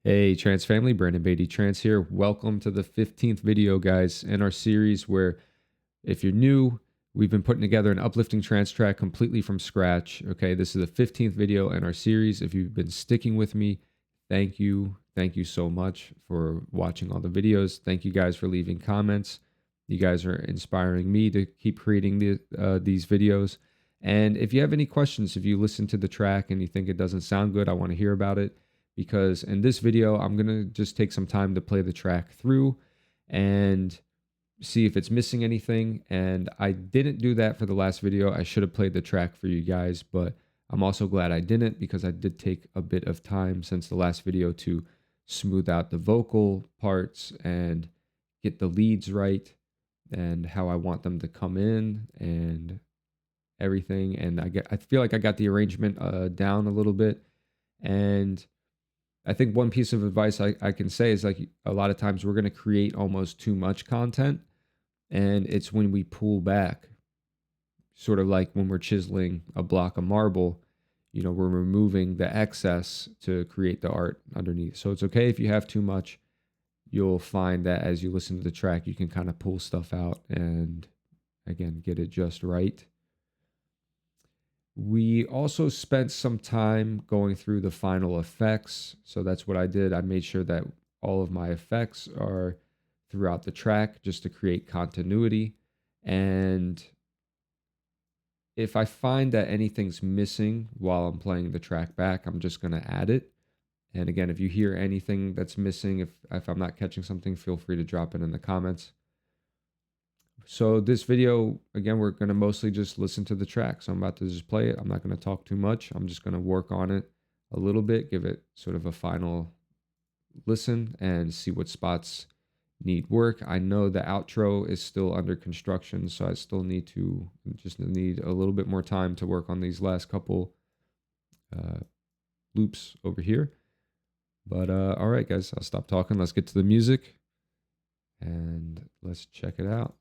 Hey, Trance family, Brandon Beatty Trance here. Welcome to the 15th video, guys, in our series where, if you're new, we've been putting together an uplifting trance track completely from scratch. Okay, this is the 15th video in our series. If you've been sticking with me, thank you. Thank you so much for watching all the videos. Thank you guys for leaving comments. You guys are inspiring me to keep creating these videos. And if you have any questions, if you listen to the track and you think it doesn't sound good, I want to hear about it. Because in this video, I'm going to just take some time to play the track through and see if it's missing anything. And I didn't do that for the last video. I should have played the track for you guys, but I'm also glad I didn't because I did take a bit of time since the last video to smooth out the vocal parts and get the leads right and how I want them to come in and everything. And I feel like I got the arrangement down a little bit. And I think one piece of advice I can say is, like, a lot of times we're going to create almost too much content, and it's when we pull back, sort of like when we're chiseling a block of marble, you know, we're removing the excess to create the art underneath. So it's okay if you have too much. You'll find that as you listen to the track, you can kind of pull stuff out and, again, get it just right. We also spent some time going through the final effects. So that's what I did. I made sure that all of my effects are throughout the track just to create continuity. And if I find that anything's missing while I'm playing the track back, I'm just going to add it. And again, if you hear anything that's missing, if I'm not catching something, feel free to drop it in the comments. So this video, again, we're going to mostly just listen to the track. So I'm about to just play it. I'm not going to talk too much. I'm just going to work on it a little bit, give it sort of a final listen and see what spots need work. I know the outro is still under construction, so I still need a little bit more time to work on these last couple loops over here. But all right, guys, I'll stop talking. Let's get to the music and let's check it out.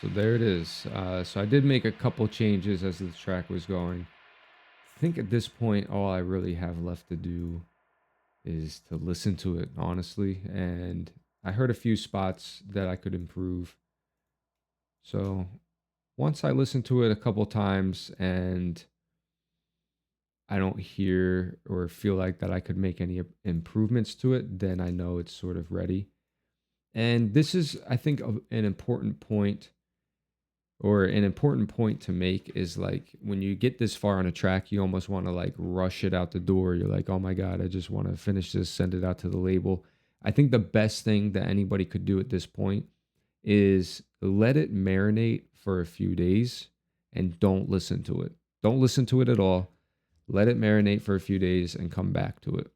So there it is. So I did make a couple changes as the track was going. I think at this point, all I really have left to do is to listen to it, honestly. And I heard a few spots that I could improve. So once I listen to it a couple times and I don't hear or feel like that I could make any improvements to it, then I know it's sort of ready. And this is, I think, an important point, or an important point to make is like when you get this far on a track, you almost want to like rush it out the door. You're like, oh my God, I just want to finish this, send it out to the label. I think the best thing that anybody could do at this point is let it marinate for a few days and don't listen to it. Don't listen to it at all. Let it marinate for a few days and come back to it.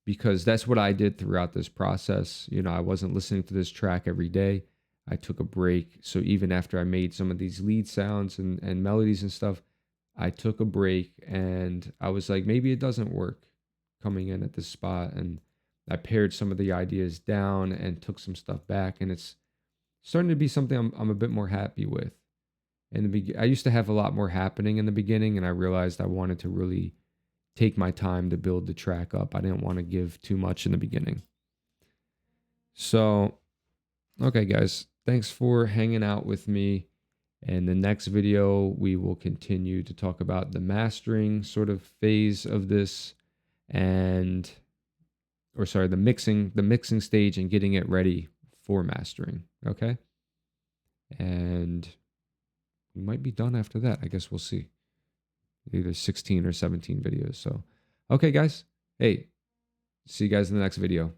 Because that's what I did throughout this process. You know, I wasn't listening to this track every day. I took a break. So even after I made some of these lead sounds and melodies and stuff, I took a break and I was like, maybe it doesn't work coming in at this spot. And I pared some of the ideas down and took some stuff back. And it's starting to be something I'm a bit more happy with. I used to have a lot more happening in the beginning, and I realized I wanted to really take my time to build the track up. I didn't want to give too much in the beginning. So, okay, guys, thanks for hanging out with me. In the next video, we will continue to talk about the mastering sort of phase of this the mixing stage and getting it ready for mastering. Okay. And we might be done after that. I guess we'll see. Either 16 or 17 videos. So, okay, guys. Hey, see you guys in the next video.